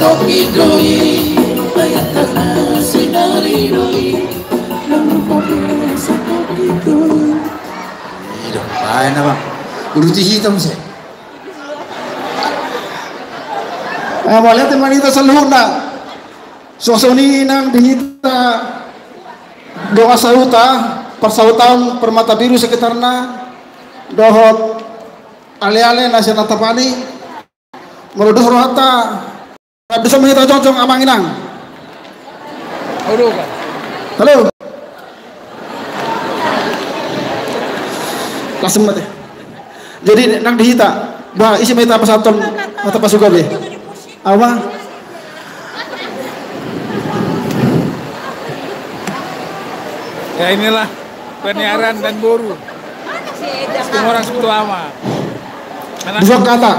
toki doi ayat tanah sinari doi lalu pakai toki doi hidup lain apa udah hitam sih awalnya teman kita seluruh sosoni nang dihita doa sauta persautan permata biru sekitarna dohot ale-ale nasi natapani meluduh rohata bisa menghita cocok amanginang halo langsung mati jadi nang dihita bah isi menghita persautan mata pasukan deh apa ya inilah penyiaran dan boru semua orang sebut lama bisa kata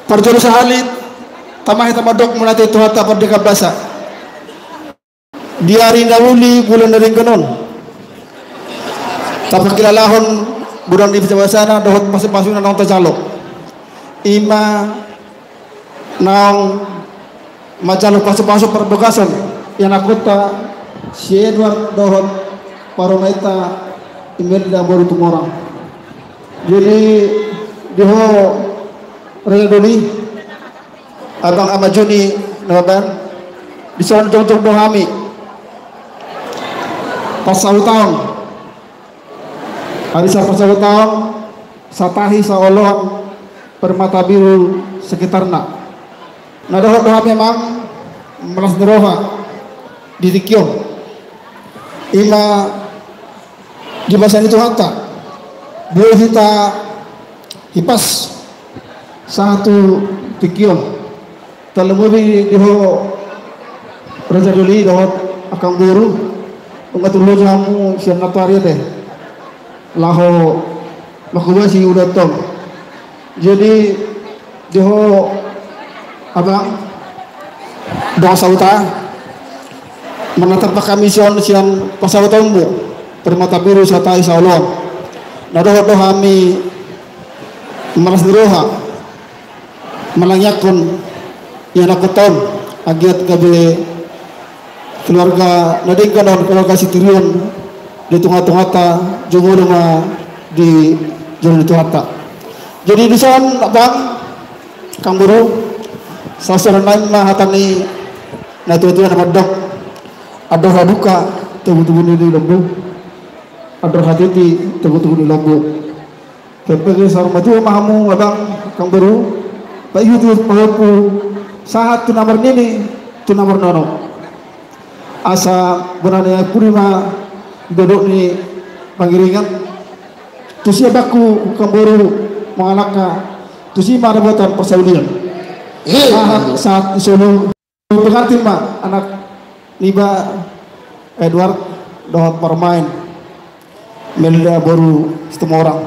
perjuru sahalit tamah tamadok melatih tuhata perdeka basa di hari dahuli bulan dari kenon tapi kilalahon bulan di sana dohot masing-masing nang tercalok ima nang macalok pasuk-pasuk perbegasan yang akota si Edward dohot parometa imel da baru tumorang jadi diho Redoni abang amajuni naban bisa contoh dohami pasal tahun hari pasal tahun satahi saolon permata biru sekitarna nah doha memang meras doha di Tikyo ima di bahasa itu hatta boleh kita hipas satu Tikyo terlebih diho Raja Duli dohot akan buru ungatulun jamu siang natari teh laho makuba si udah tom jadi diho abang doa sauta menatap kamision siang pasautambu permata biru sata insyaallah nah doa mi malas diroha melanyakun yang nakuton agiat gabe keluarga nading kanon keluarga Sitirion di tengah-tengah jumur rumah di jalan itu hatta jadi di sana bang kang buru sasaran lain mah hatani na itu nama dok ada haduka tunggu-tunggu di lombo ada hati tunggu-tunggu di lombo tapi sarung maju mahamu abang kang buru pak itu pahaku saat tu nomor ini tu nomor nono asa benarnya kurima duduk ni panggiringan tu siapaku kamburu mengalaka tu si mana buatan persaudian saat solo pengerti mak anak Niba Edward doa permain Melda baru setengah orang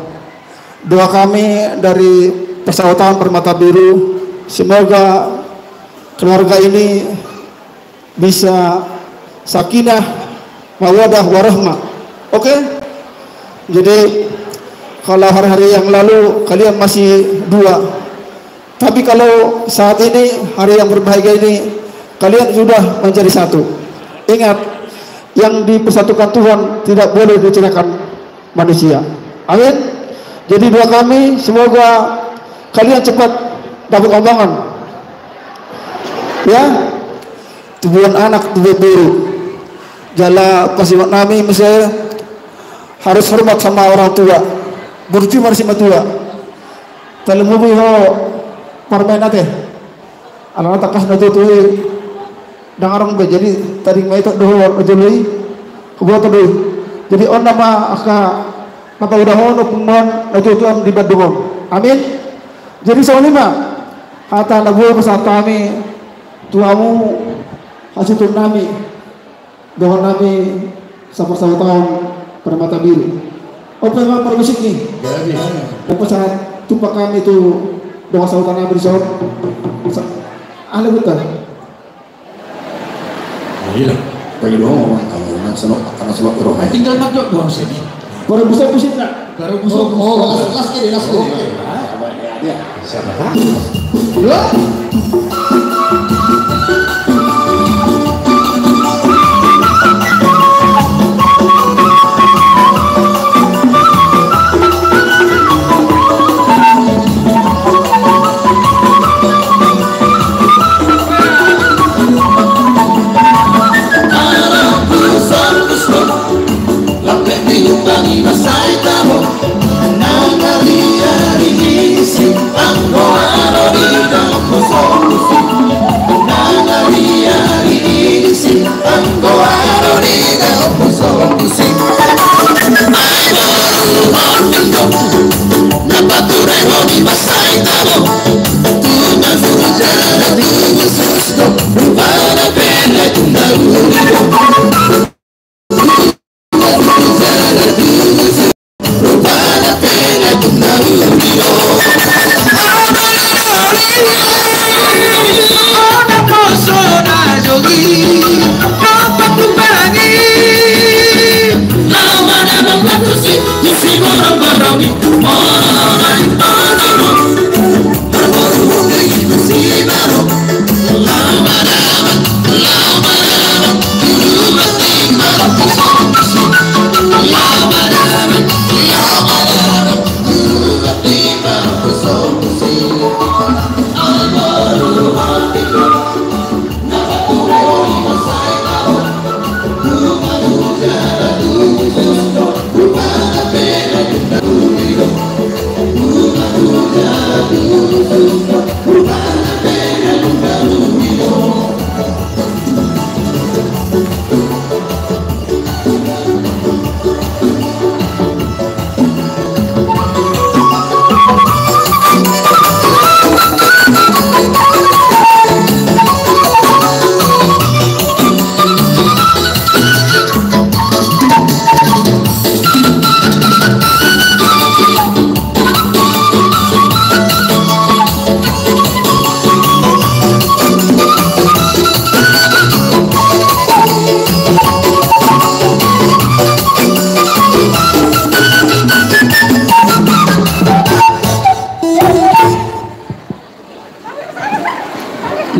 doa kami dari persautan permata biru semoga keluarga ini bisa sakinah mawadah warahmah oke? Jadi kalau hari-hari yang lalu kalian masih dua tapi kalau saat ini hari yang berbahagia ini kalian sudah menjadi satu ingat yang dipersatukan Tuhan tidak boleh diceraikan manusia amin jadi doa kami semoga kalian cepat dapat omongan ya tubuhan anak tubuh biru jala pasiwat nami misalnya harus hormat sama orang tua berterima kasih sama tua telemubi ho permainan teh anak takas na tutui dangarang be jadi tadi mai tok doho ojoloi kubuat doi jadi on nama aka maka udah hono pemon tutuan di Bandung amin jadi soalnya kata lagu pesan kami tuamu hasil nami doa nami sama-sama tahun permata biru apa yang permusik nih apa saat tupak kami itu doa sautan nami risau ahli betul iya bagi doa ngomong kalau karena sebab rohani tinggal nak doang sini baru bisa pusing tak baru busuk kelas ini siapa tahu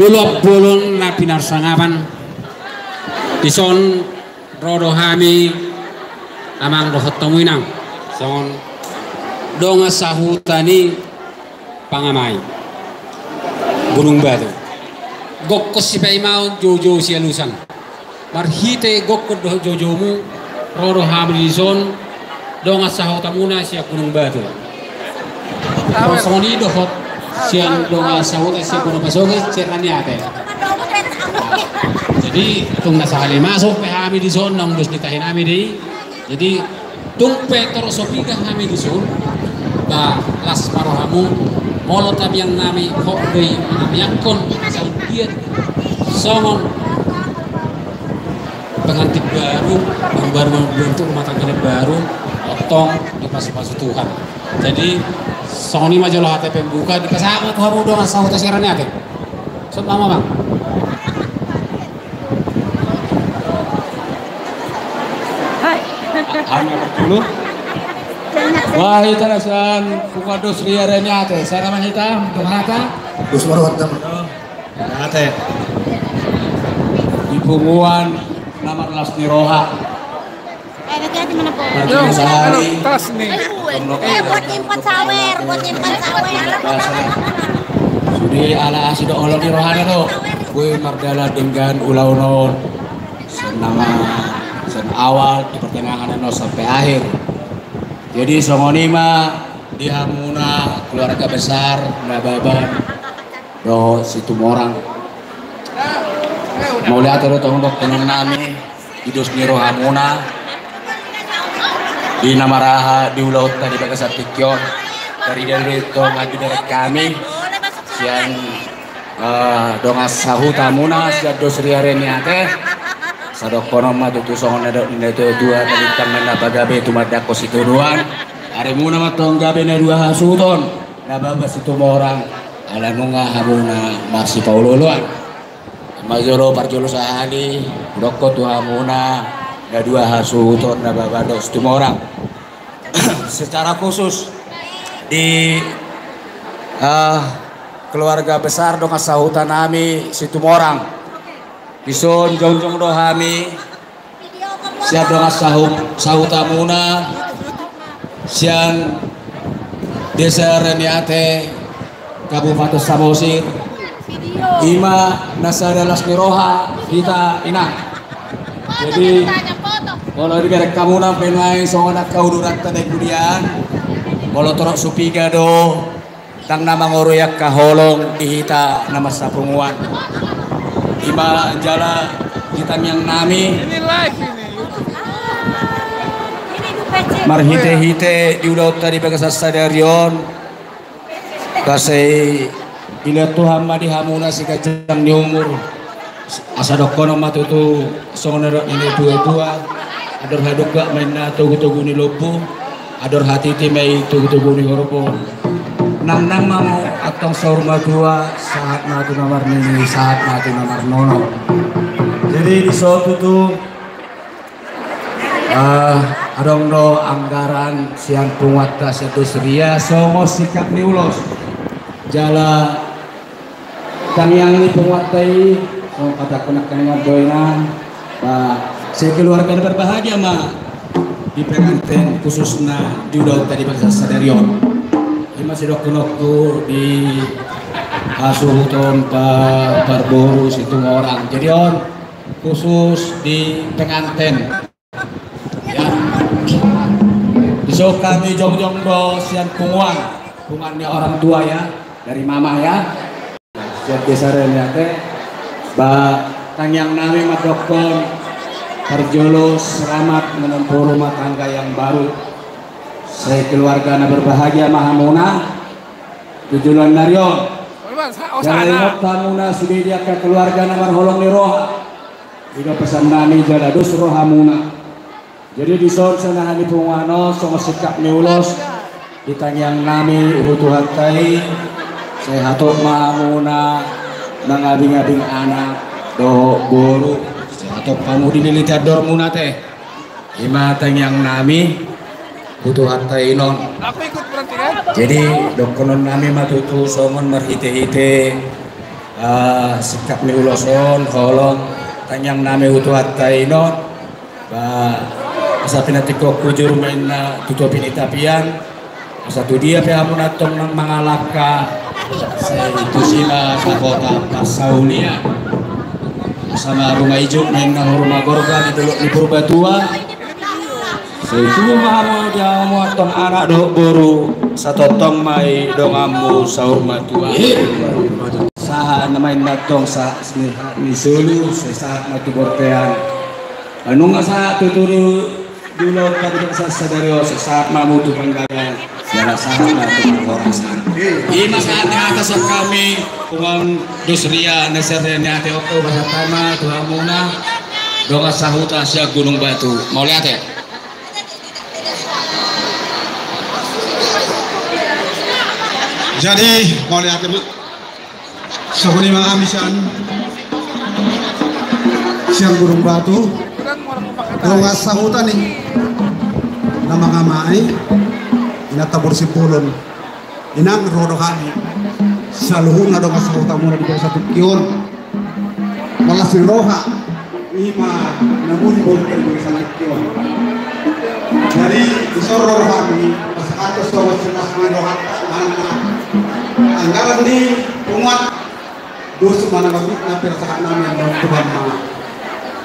lulop bolon na pinarsangapan ison rodo hami amang dohot tamuinang son donga sahutani pangamai Gunung Batu gokkos si mau jojo si alusan marhite gokkos doh jojomu rodo hami ison donga sahutamuna si Gunung Batu soni dohot siang donga sahut si Gunung Basoge cerani ate jadi tung nasa kali masuk pe hami di son nang dus ditahin hami di jadi tung pe torosopiga hami di son ba las marohamu molot yang nami hokdei yakon saudiat songon pengantin baru bentuk rumah tangga baru otong di pas Tuhan jadi soni majalah hati pembuka di pesawat haru dengan sahut asirannya ate sot mama bang hanya dulu wah itu nasan pukados liarnya ate saya nama hitam kemana Gus Marwat ate di punguan nama Lasni Roha Tas nih. Buat nyimpan sawer. Sudi ala asido olo di rohana no. Gue mardala dengan ulauno senama sen awal di pertengahan no sampai akhir. Jadi songonima di hamuna keluarga besar Nababan do situ morang. Mau lihat lo tongdok tenun nami idus niro hamuna di Namaraha di Ulaut tadi bagas Tikyon dari itu ngadu dari kami siang dongas sahutamuna siap dosri arenya teh sadokono madu tu songon ada itu dua tadi tangan bagabe tu madako situ duan aremuna matong gabe na dua hasuton nababas itu orang ala nunga hamuna masih paululuan majoro parjolo sahani doko tu hamuna na dua hasuton nababados tu orang secara khusus di keluarga besar donga sahutan kami situ morang bison jongjong dohami siap donga sahutamuna siang desa Reniate Kabupaten Samosir ima nasada Lasni Roha kita inang jadi kalau di berek kamu nampen main songonak kau durat tadi kudian kalau torok supiga do tang nama ngoroyak kaholong dihita nama sapunguan ima jala kita yang nami Ini live ini. marhite-hite di udah tadi bagas stadion kasih bila Tuhan mah dihamuna si kajang di umur asa dokono matutu songonak ini dua ador haduk gak main na tugu-tugu ni lopo ador hati timai tugu-tugu ni horopo nang mau atong saurma dua saat matu nomor ini saat matu nomor nono jadi di suatu tuh adong do anggaran siang penguata satu seria songo sikap niulos jala kang yang ini penguatai songo kata kena doinan saya keluarga berbahagia mah di pengantin khususnya di udah tadi bangsa sadarion ini masih dokter di asuhuton Parboru situ orang jadi on khusus di pengantin ya besok kami jong-jong do sian pungannya orang tua ya dari mama ya siap desaran ya teh tang yang nami madokon Parjolo selamat menempuh rumah tangga yang baru. Saya keluarga berbahagia mahamuna. Tujuan Narion. Jalan tamuna sudah dia ke keluarga namar holong ni roha. Ida pesan nami jala dus rohamuna. Jadi di son sana di pungwano songo sikap niulos ditanyang nami utuhan tai. Saya hatok mahamuna mangabing-abing anak do guru. Atau kamu dinilitador muna teh imatang yang nami butuhan tainon Aku ikut berarti kan? jadi dokonon nami matutu songon marhite-hite sikap ni uloson holong tanyang nami utuhat tainot asa pinatiko kujur main na tutup pinitapian satu dia pehamun atong ng mga laka sa itu sila sa kota Pasaulia sama rumah ijuk main na rumah gorga di dulu di Purbatua sa itu mahamo dia mo atong anak do buru sa totong may dongamu sa rumah tua saha namay natong sa ni Sulu sa saat matubortean anu nga sa tuturo dulu kadang sa sadaryo sa saat mamutu panggalan siya saat natong oras ima saat ni atas sa kami kung dusria na serya ni ate Oko basa tama tuha muna doon sa huta siya Gunung Batu mau lihat ya jadi mau lihat Bu sahuni mga amisan siyang Gunung Batu doon sa huta ni na mga maay inatabor si Pulon inang rodo kami sa luhong na doon sa huta muna di sa Tukyon malas si Roha ima namuni bolker di sa Tukyon jadi isoro kami pasakatos doon sa Roha anggaran di umat dos mana bagus na persakaan namin ang Tuhan mga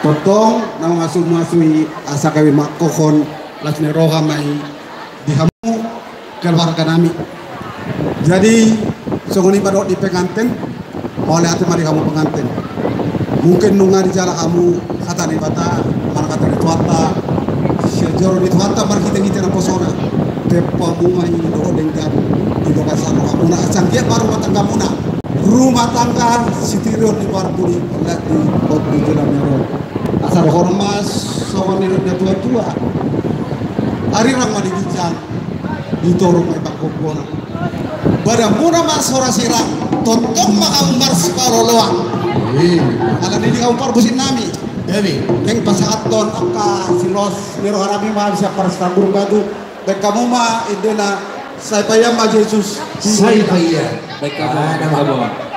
potong na mga sumasui asa kami makokon las ni Roha may dihamu keluarga nami jadi sungguh pada di pengantin oleh hati mari kamu pengantin mungkin nunga di jalan kamu kata di bata mana kata di tuata sejauh di tuata mari kita na posora tepa bunga ini doa dengan di lokasi kamu na asang dia baru rumah tangga sitirion di Barbuni lihat di di jalan merah asal hormas sawan ini tua hari ramah di bijang di torong may pagkukuna pada muna mas ora sirang totong makaumbar separoloan alam ini kaumpar busin nami yang pasaat don angka silos niro harami mah bisa parastambur batu dan kamu mah idena saya payah mah Yesus saya payah baik kamu Sama-sama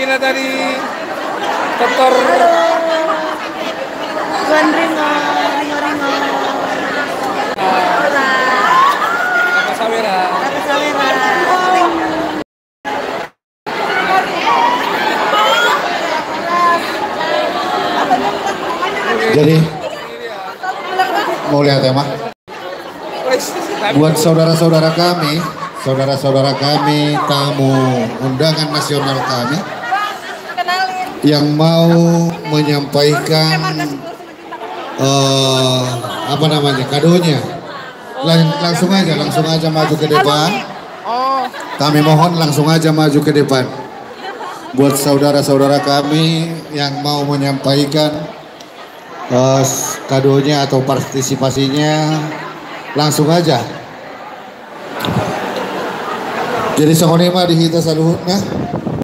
rezeki dari Dr. Tuan Ringo. Apa Sawera. Jadi mau lihat ya Mak? Buat saudara-saudara kami, tamu undangan nasional kami yang mau menyampaikan kadonya, langsung aja maju ke depan. Kami mohon langsung aja maju ke depan. Buat saudara-saudara kami yang mau menyampaikan kadonya atau partisipasinya, langsung aja. Jadi sahonema dihita saluhutna.